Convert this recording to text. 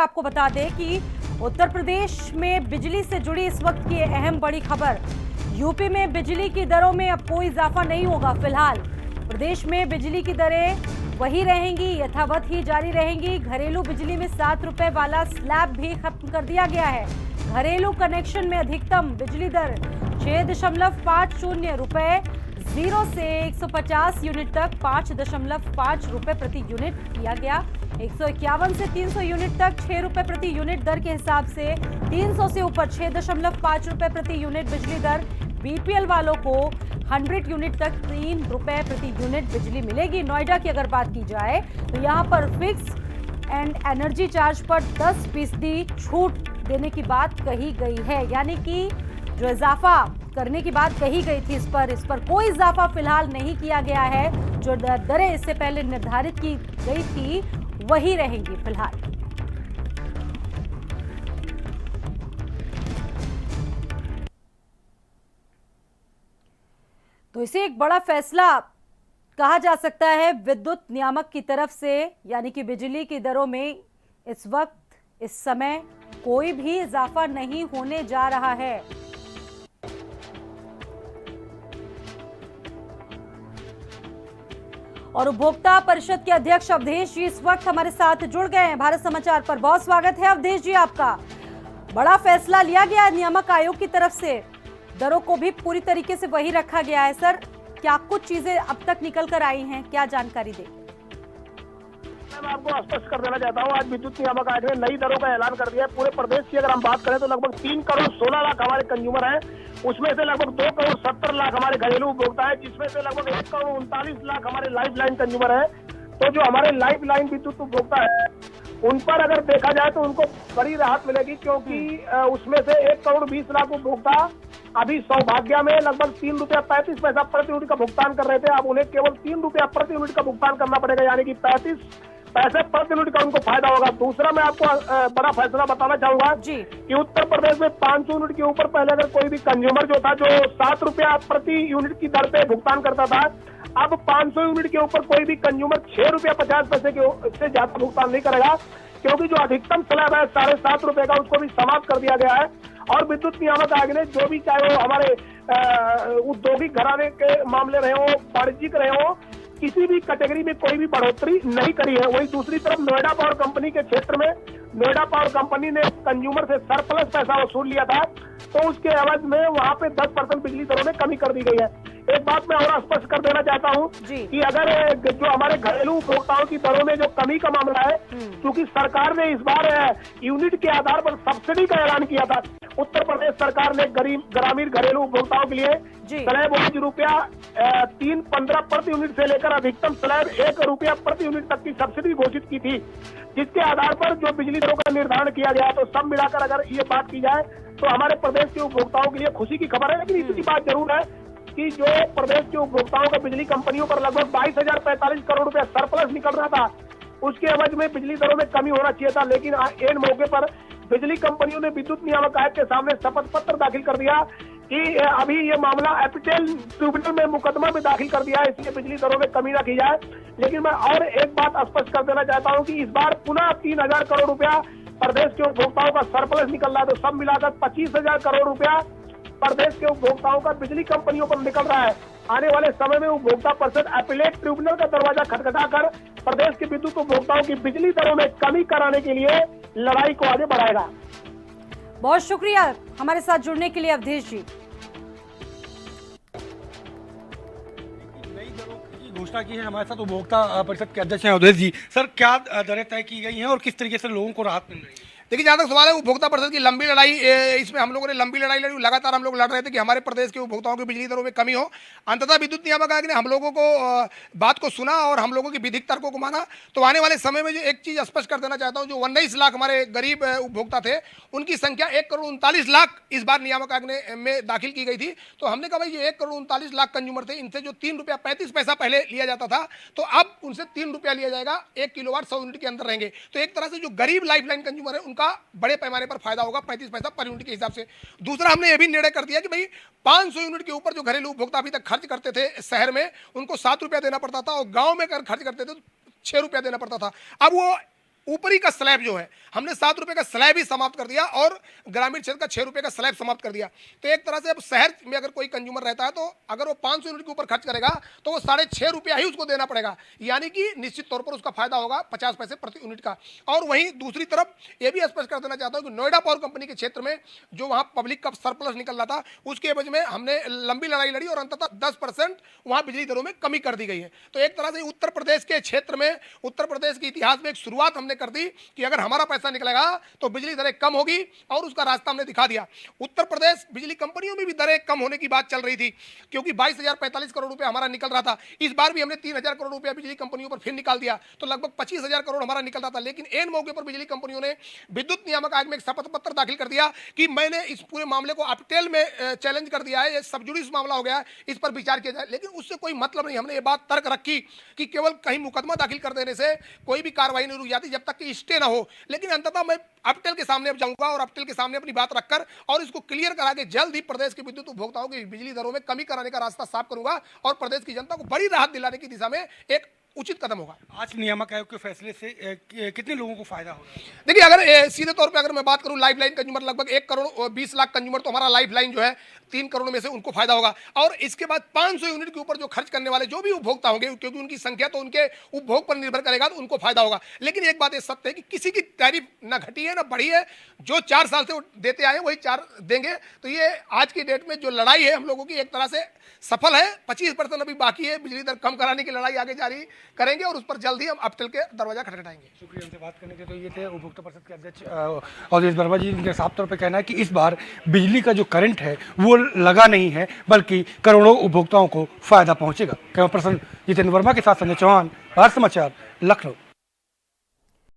आपको बता दें कि उत्तर प्रदेश में बिजली से जुड़ी इस वक्त की अहम बड़ी खबर। यूपी में बिजली की दरों में अब कोई इजाफा नहीं होगा। फिलहाल प्रदेश में बिजली की दरें वही रहेंगी, यथावत ही जारी रहेंगी। घरेलू बिजली में 7 रुपए वाला स्लैब भी खत्म कर दिया गया है। घरेलू कनेक्शन में अधिकतम बिजली दर 6.50 रुपए, 0 से 150 यूनिट तक 5.5 रुपए प्रति यूनिट किया गया। 151 से 300 यूनिट तक 6 रुपए प्रति यूनिट दर के हिसाब से, 300 से ऊपर 6.5 रुपए प्रति यूनिट बिजली दर। बीपीएल वालों को 100 यूनिट तक 3 रुपए प्रति यूनिट बिजली मिलेगी। नोएडा की अगर बात की जाए तो यहाँ पर फिक्स एंड एनर्जी चार्ज पर 10% छूट देने की बात कही गई है, यानी कि जो इजाफा करने की बात कही गई थी इस पर कोई इजाफा फिलहाल नहीं किया गया है। जो दरें इससे पहले निर्धारित की गई थी वही रहेंगी फिलहाल। तो इसे एक बड़ा फैसला कहा जा सकता है विद्युत नियामक की तरफ से, यानी कि बिजली की दरों में इस वक्त इस समय कोई भी इजाफा नहीं होने जा रहा है। और उपभोक्ता परिषद के अध्यक्ष अवधेश जी इस वक्त हमारे साथ जुड़ गए हैं भारत समाचार पर। बहुत स्वागत है अवधेश जी आपका। बड़ा फैसला लिया गया है नियामक आयोग की तरफ से, दरों को भी पूरी तरीके से वही रखा गया है। सर, क्या कुछ चीजें अब तक निकल कर आई हैं, क्या जानकारी दें? मैं आपको स्पष्ट कर देना चाहता हूँ, आज विद्युत नियामक आयोग ने नई दरों का ऐलान कर दिया है। पूरे प्रदेश की अगर हम बात करें तो लगभग 3 करोड़ 16 लाख हमारे कंज्यूमर हैं, उसमें से लगभग 2 करोड़ 70 लाख हमारे घरेलू उपभोक्ता है, जिसमें से लगभग 1 करोड़ 39 लाख हमारे लाइफ लाइन कंज्यूमर है। तो जो हमारे लाइफ लाइन विद्युत उपभोक्ता है उन पर अगर देखा जाए तो उनको बड़ी राहत मिलेगी, क्योंकि उसमें से 1 करोड़ 20 लाख उपभोक्ता अभी सौभाग्य में लगभग 3 रुपया 35 पैसा प्रति यूनिट का भुगतान कर रहे थे। अब उन्हें केवल 3 रुपया प्रति यूनिट का भुगतान करना पड़ेगा, यानी कि 35 पैसे प्रति यूनिट का उनको फायदा होगा। दूसरा मैं आपको बड़ा फैसला बताना चाहूंगा कि उत्तर प्रदेश में 500 यूनिट के ऊपर पहले अगर कोई भी कंज्यूमर जो था, जो 7 रुपया प्रति यूनिट की दर पे भुगतान करता था, अब 500 यूनिट के ऊपर कोई भी कंज्यूमर 6 रुपया 50 पैसे से ज्यादा भुगतान नहीं करेगा, क्योंकि जो अधिकतम स्लैब है 7.5 रुपए का, उसको भी समाप्त कर दिया गया है। और विद्युत नियामक आयोग ने जो भी, चाहे वो हमारे औद्योगिक घराने के मामले रहे हो, वाणिज्यिक रहे हो, किसी भी कैटेगरी में कोई भी बढ़ोतरी नहीं करी है। वही दूसरी तरफ नोएडा पावर कंपनी के क्षेत्र में नोएडा पावर कंपनी ने कंज्यूमर से सरप्लस पैसा वसूल लिया था, तो उसके एवज में वहां पे 10% बिजली दरों में कमी कर दी गई है। एक बात मैं और स्पष्ट कर देना चाहता हूं कि अगर जो हमारे घरेलू उपभोक्ताओं की दरों में जो कमी का मामला है, क्योंकि सरकार ने इस बार यूनिट के आधार पर सब्सिडी का ऐलान किया था। उत्तर प्रदेश सरकार ने ग्रामीण घरेलू उपभोक्ताओं के लिए स्लैब रुपया 3.15 प्रति यूनिट से लेकर अधिकतम स्लैब 1 रुपया प्रति यूनिट तक की सब्सिडी घोषित की थी, जिसके आधार पर जो बिजली दरों का निर्धारण किया गया। तो सब मिलाकर अगर ये बात की जाए तो हमारे प्रदेश के उपभोक्ताओं के लिए खुशी की खबर है। लेकिन इसी बात जरूर है कि जो प्रदेश के उपभोक्ताओं का बिजली कंपनियों पर लगभग 22,045 करोड़ रुपया सरप्लस निकल रहा था, उसके एवज में बिजली दरों में कमी होना चाहिए था। लेकिन इन मौके पर बिजली कंपनियों ने विद्युत नियामक आयोग के सामने शपथ पत्र दाखिल कर दिया कि अभी ये मामला एपिटेल ट्रिब्यूनल में मुकदमा में दाखिल कर दिया है, इसलिए बिजली दरों में कमी ना की जाए। लेकिन मैं और एक बात स्पष्ट कर देना चाहता हूँ कि इस बार पुनः 3,000 करोड़ रुपया प्रदेश के उपभोक्ताओं का सरप्लस निकल रहा है। तो सब मिलाकर 25,000 करोड़ रुपया प्रदेश के उपभोक्ताओं का बिजली कंपनियों पर निकल रहा है। आने वाले समय में उपभोक्ता परिषद एपिलेट ट्रिब्यूनल का दरवाजा खटखटाकर प्रदेश के विद्युत उपभोक्ताओं की बिजली दरों में कमी कराने के लिए लड़ाई को आगे बढ़ाएगा। बहुत शुक्रिया हमारे साथ जुड़ने के लिए अवधेश जी। नई दरों की घोषणा की है हमारे साथ उपभोक्ता परिषद के अध्यक्ष हैं अवधेश जी। सर, क्या दरें तय की गई हैं और किस तरीके से लोगों को राहत मिल रही है? देखिए, जहाँ तक सवाल है उपभोक्ता परिषद की लंबी लड़ाई, इसमें हम लोगों ने लंबी लड़ाई लड़ी। लगातार हम लोग लड़ रहे थे कि हमारे प्रदेश के उपभोक्ताओं की बिजली दरों में कमी हो। अंततः विद्युत नियामक आयोग ने हम लोगों को बात को सुना और हम लोगों की विधिक तर्कों को माना। तो आने वाले समय में जो एक चीज़ स्पष्ट कर देना चाहता हूँ, जो 19 लाख हमारे गरीब उपभोक्ता थे, उनकी संख्या 1 करोड़ 39 लाख इस बार नियामक आयोग ने में दाखिल की गई थी। तो हमने कहा भाई ये 1 करोड़ 39 लाख कंज्यूमर थे, इनसे जो 3 रुपया 35 पैसा पहले लिया जाता था, तो अब उनसे 3 रुपया लिया जाएगा। 1 किलोवाट 100 यूनिट के अंदर रहेंगे। तो एक तरह से जो गरीब लाइफ लाइन कंज्यूमर है उनका बड़े पैमाने पर फायदा होगा 35 पैसा पर यूनिट के हिसाब से। दूसरा, हमने यह भी निर्णय कर दिया कि भाई 500 यूनिट के ऊपर जो घरेलू उपभोक्ता अभी तक खर्च करते थे शहर में, उनको 7 रुपया देना पड़ता था और गांव में कर खर्च करते थे तो 6 रुपया देना पड़ता था। अब वो ऊपरी का स्लैब जो है हमने 7 रुपए का स्लैब ही समाप्त कर दिया और ग्रामीण क्षेत्र का 6 रुपए का स्लैब समाप्त कर दिया। तो एक तरह से अब शहर में अगर कोई कंज्यूमर रहता है तो अगर वो 500 यूनिट के ऊपर खर्च करेगा तो वो 6.5 रुपया ही उसको देना पड़ेगा, यानी कि निश्चित तौर पर उसका फायदा होगा 50 पैसे प्रति यूनिट का। और वहीं दूसरी तरफ ये भी स्पष्ट कर देना चाहता हूं कि नोएडा पावर कंपनी के क्षेत्र में जो वहां पब्लिक का सरप्लस निकल रहा था उसके एवज में हमने लंबी लड़ाई लड़ी और अंततः 10% वहां बिजली दरों में कमी कर दी गई है। तो एक तरह से उत्तर प्रदेश के क्षेत्र में, उत्तर प्रदेश के इतिहास में एक शुरुआत हमने कर दी कि अगर हमारा पैसा निकलेगा तो बिजली दरें कम होगी और उसका रास्ता हमने दिखा दिया। उत्तर प्रदेश बिजली कंपनियों में भी दरें कम होने की बात चल रही थी क्योंकि 22,045 करोड़ रुपए हमारा निकल रहा था। इस बार भी हमने 3,000 करोड़ रुपया बिजली कंपनियों पर फिर निकाल दिया, तो लगभग 25,000 करोड़ हमारा निकल रहा था। लेकिन एन मौके पर बिजली कंपनियों ने विद्युत नियामक आयोग में एक शपथ पत्र दाखिल कर दिया कि मैंने इस पूरे मामले को अपटेल में चैलेंज कर दिया है, ये सबजुडिस मामला हो गया है, इस पर विचार किया जाए। लेकिन उससे कोई मतलब नहीं, हमने ये बात तर्क रखी कि केवल कहीं मुकदमा दाखिल कर देने से कोई भी कार्रवाई नहीं रुक जाती जब तक कि स्टे ना हो। लेकिन अंततः मैं अपटेल के सामने अब जाऊंगा और अपटेल के सामने अपनी बात रखकर और इसको क्लियर करा के जल्द ही प्रदेश के विद्युत उपभोक्ताओं की बिजली दरों में कमी कराने का रास्ता साफ करूंगा और प्रदेश की जनता को बड़ी राहत दिलाने की दिशा में एक उचित कदम होगा। आज नियामक आयोग के फैसले से कितने लोगों को फायदा होगा? देखिए, अगर सीधे तौर पे अगर मैं बात करूं लाइफ लाइन कंज्यूमर लगभग 1 करोड़ 20 लाख कंज्यूमर तो हमारा लाइफ लाइन जो है 3 करोड़ में से उनको फायदा होगा। और इसके बाद 500 यूनिट के ऊपर जो खर्च करने वाले जो भी उपभोक्ता होंगे, क्योंकि उनकी संख्या तो उनके उपभोग पर निर्भर करेगा, तो उनको फायदा होगा। लेकिन एक बात ये सत्य है कि किसी की टैरिफ ना घटी है ना बढ़ी है, जो 4 साल से वो देते आए वही 4 देंगे। तो ये आज की डेट में जो लड़ाई है हम लोगों की एक तरह से सफल है। 25% अभी बाकी है, बिजली दर कम कराने की लड़ाई आगे जारी करेंगे और उस पर जल्द ही हम अपटेल के दरवाजा खटखटाएंगे। शुक्रिया हमसे बात करने के। तो ये थे उपभोक्ता परिषद के अध्यक्ष अवधेश वर्मा जी। इनके साफ तौर पे कहना है कि इस बार बिजली का जो करंट है वो लगा नहीं है, बल्कि करोड़ों उपभोक्ताओं को फायदा पहुंचेगा। कैमरा पर्सन जितेंद्र वर्मा के साथ संजय चौहान, भारत समाचार, लखनऊ।